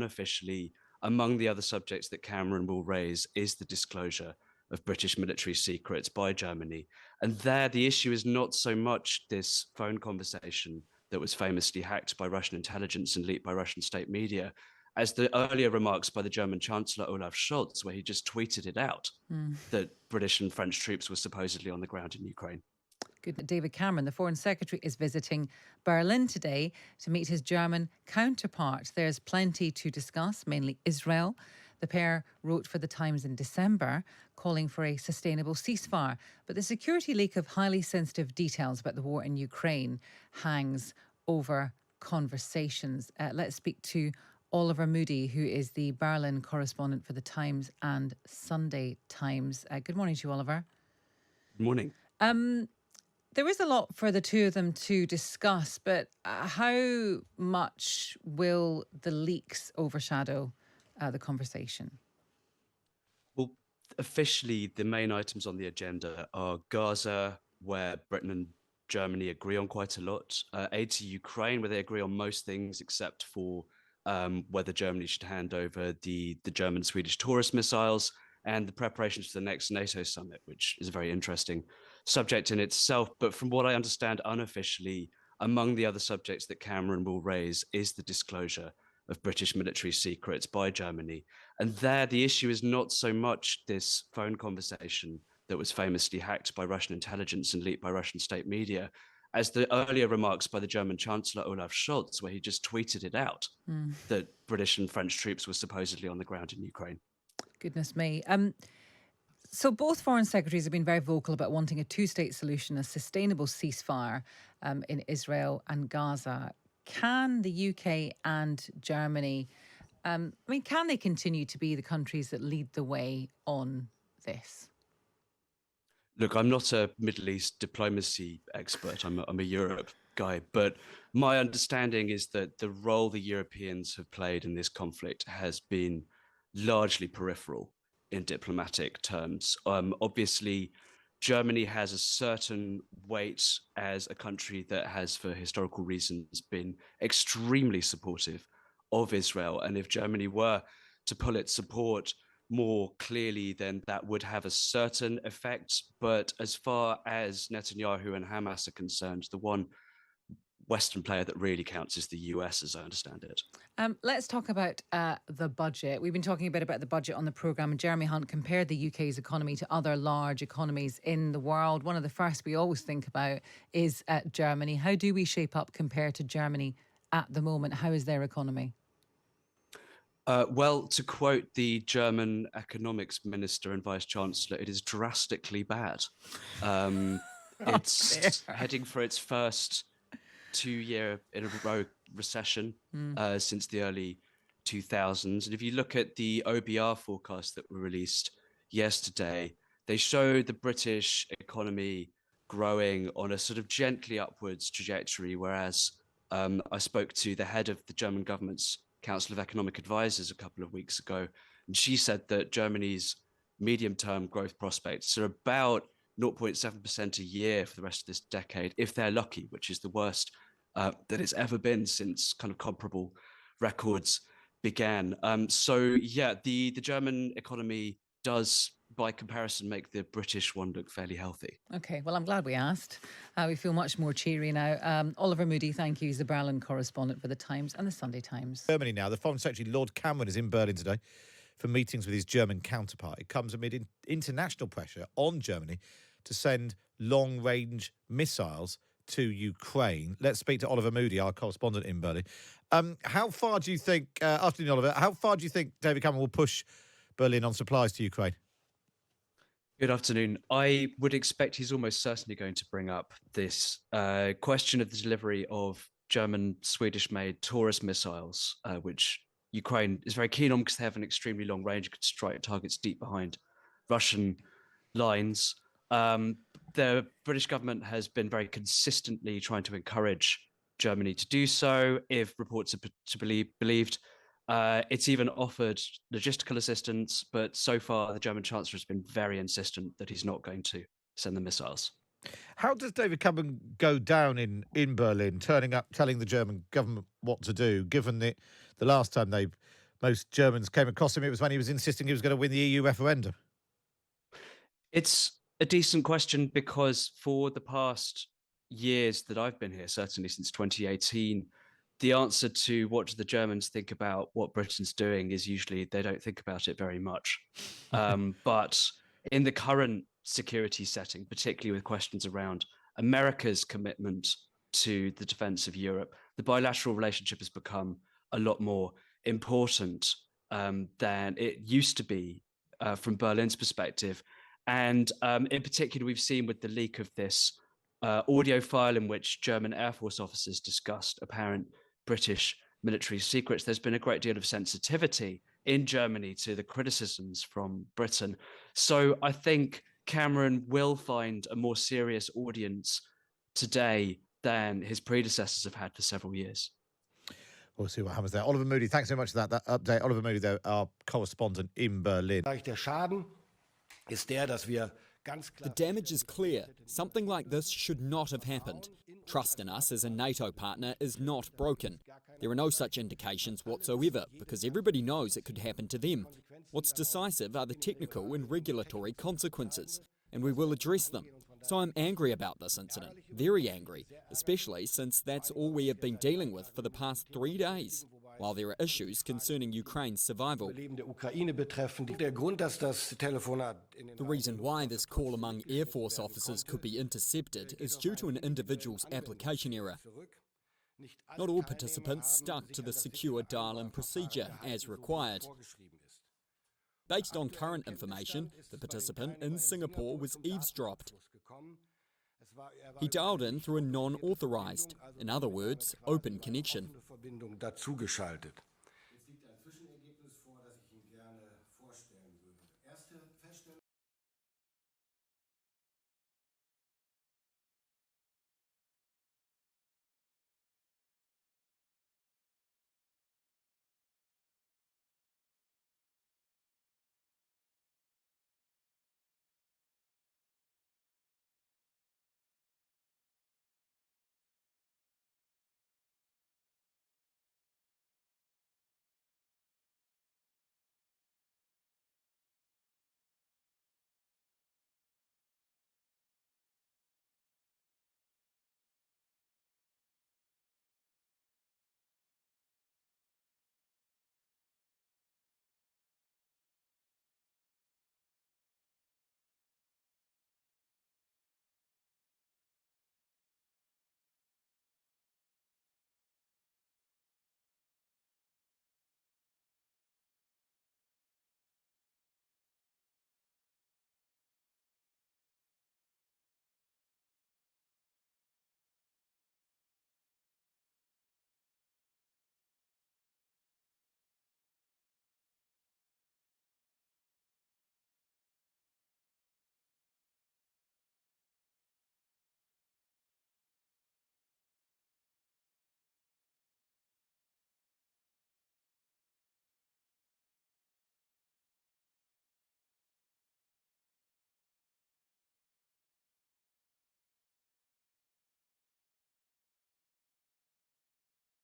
unofficially, among the other subjects that Cameron will raise is the disclosure of British military secrets by Germany. And there, the issue is not so much this phone conversation that was famously hacked by Russian intelligence and leaked by Russian state media, as the earlier remarks by the German chancellor Olaf Scholz, where he just tweeted it out that British and French troops were supposedly on the ground in Ukraine. Good. David Cameron, the Foreign Secretary, is visiting Berlin today to meet his German counterpart. There's plenty to discuss, mainly Israel. The pair wrote for The Times in December, calling for a sustainable ceasefire. But the security leak of highly sensitive details about the war in Ukraine hangs over conversations. Let's speak to Oliver Moody, who is the Berlin correspondent for The Times and Sunday Times. Good morning to you, Oliver. Good morning. There is a lot for the two of them to discuss, but how much will the leaks overshadow the conversation? Well, officially, the main items on the agenda are Gaza, where Britain and Germany agree on quite a lot, aid to Ukraine, where they agree on most things except for whether Germany should hand over the German-Swedish Taurus missiles, and the preparations for the next NATO summit, which is a very interesting subject in itself. But from what I understand, unofficially, among the other subjects that Cameron will raise is the disclosure of British military secrets by Germany. And there, the issue is not so much this phone conversation that was famously hacked by Russian intelligence and leaked by Russian state media, as the earlier remarks by the German chancellor Olaf Scholz, where he just tweeted it out that British and French troops were supposedly on the ground in Ukraine. Goodness me. So both foreign secretaries have been very vocal about wanting a two-state solution, a sustainable ceasefire in Israel and Gaza. Can the UK and Germany, can they continue to be the countries that lead the way on this? Look, I'm not a Middle East diplomacy expert. I'm a Europe guy, but my understanding is that the role the Europeans have played in this conflict has been largely peripheral in diplomatic terms. Obviously, Germany has a certain weight as a country that has, for historical reasons, been extremely supportive of Israel. And if Germany were to pull its support more clearly, then that would have a certain effect. But as far as Netanyahu and Hamas are concerned, the one Western player that really counts is the US, as I understand it. Let's talk about the budget. We've been talking a bit about the budget on the programme, and Jeremy Hunt compared the UK's economy to other large economies in the world. One of the first we always think about is Germany. How do we shape up compared to Germany at the moment? How is their economy? Well, to quote the German economics minister and vice chancellor, it is drastically bad. It's heading for its first 2-year in a row recession since the early 2000s. And if you look at the OBR forecasts that were released yesterday, they show the British economy growing on a sort of gently upwards trajectory, whereas I spoke to the head of the German government's Council of Economic Advisors a couple of weeks ago, and she said that Germany's medium-term growth prospects are about 0.7% a year for the rest of this decade, if they're lucky, which is the worst that it's ever been since kind of comparable records began. The German economy does, by comparison, make the British one look fairly healthy. Okay, well, I'm glad we asked. We feel much more cheery now. Oliver Moody, thank you. He's the Berlin correspondent for The Times and the Sunday Times. Germany now. The Foreign Secretary, Lord Cameron, is in Berlin today for meetings with his German counterpart. It comes amid international pressure on Germany to send long-range missiles to Ukraine. Let's speak to Oliver Moody, our correspondent in Berlin. How far do you think, afternoon, Oliver, how far do you think David Cameron will push Berlin on supplies to Ukraine? Good afternoon. I would expect he's almost certainly going to bring up this question of the delivery of German, Swedish-made Taurus missiles, which Ukraine is very keen on because they have an extremely long range, could strike targets deep behind Russian lines. The British government has been very consistently trying to encourage Germany to do so. If reports are to be believed, it's even offered logistical assistance, but so far the German chancellor has been very insistent that he's not going to send the missiles. How does David Cameron go down in Berlin, turning up, telling the German government what to do, given that the last time they most Germans came across him, it was when he was insisting he was going to win the EU referendum. It's a decent question because for the past years that I've been here, certainly since 2018, the answer to what do the Germans think about what Britain's doing is usually they don't think about it very much. But in the current security setting, particularly with questions around America's commitment to the defense of Europe, the bilateral relationship has become a lot more important than it used to be from Berlin's perspective. And in particular, we've seen with the leak of this audio file in which German Air Force officers discussed apparent British military secrets, there's been a great deal of sensitivity in Germany to the criticisms from Britain. So I think Cameron will find a more serious audience today than his predecessors have had for several years. We'll see what happens there. Oliver Moody, thanks so much for that update. Oliver Moody, though, our correspondent in Berlin. The damage is clear. Something like this should not have happened. Trust in us as a NATO partner is not broken. There are no such indications whatsoever because everybody knows it could happen to them. What's decisive are the technical and regulatory consequences, and we will address them. So I'm angry about this incident, very angry, especially since that's all we have been dealing with for the past 3 days. While there are issues concerning Ukraine's survival. The reason why this call among Air Force officers could be intercepted is due to an individual's application error. Not all participants stuck to the secure dial-in procedure as required. Based on current information, the participant in Singapore was eavesdropped. He dialed in through a non-authorized, in other words, open connection.